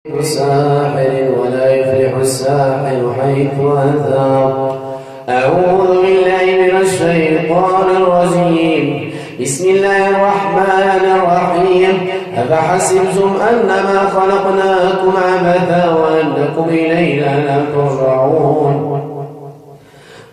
ساحر ولا يفلح الساحر حيث أتى. أعوذ بالله من الشيطان الرجيم. بسم الله الرحمن الرحيم. أفحسبتم أنما خلقناكم عبثا وأنكم إلينا لا ترجعون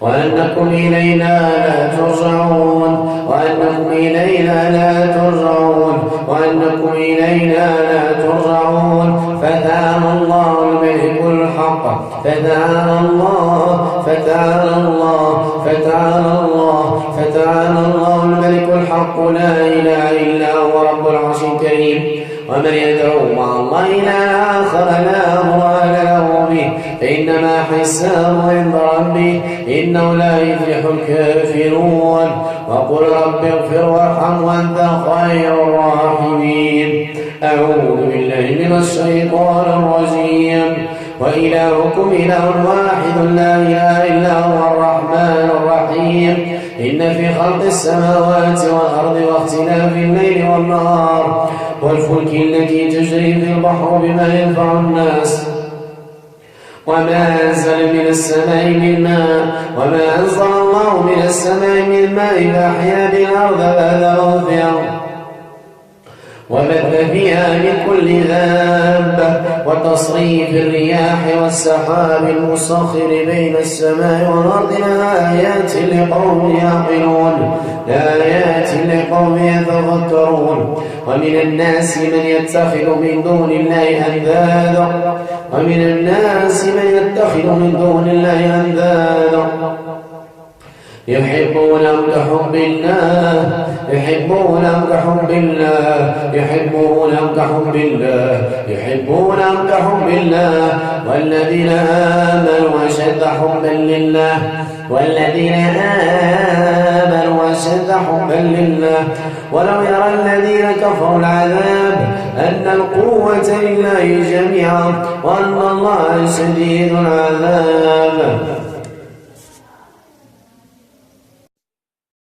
وأنكم إلينا لا ترجعون وأنكم إلينا لا ترجعون وأنكم إلينا لا ترجعون. فتعالى الله الملك الحق فتعالى الله فتعالى الله فتعالى الله فتعالى الله الملك الحق لا إله إلا هو رب العرش الكريم. ومن يدعو مع الله إلها آخر لا برهان له به فإنما حسابه عند ربه إنه لا يفلح الكافرون. وقل رب اغفر وارحم وأنت خير الراحمين. أعوذ بالله من الشيطان الرجيم. وإلهكم إله واحد لا إله إلا هو الرحمن الرحيم. إن في خلق السماوات والأرض واختلاف الليل والنهار والفلك التي تجري في البحر بما ينفع الناس وما أنزل من السماء من ماء وما أنزل الله من السماء من ماء فأحيا بالأرض بعد موتها وبث فيها من كل دابة وتصريف الرياح والسحاب المسخر بين السماء والأرض لآيات لقوم يعقلون لآيات لقوم يتفكرون. ومن الناس من يتخذ من دون الله أندادا ومن الناس من يتخذ من دون الله أندادا يحبونهم كحب الله يحبونهم كحب الله يحبونهم كحب الله يحبونهم كحب الله والذين آمنوا أشد حبا لله والذين آمنوا أشد حبا لله. ولو يرى الذين كفروا العذاب أن القوة لله جميعا وأن الله شديد العذاب.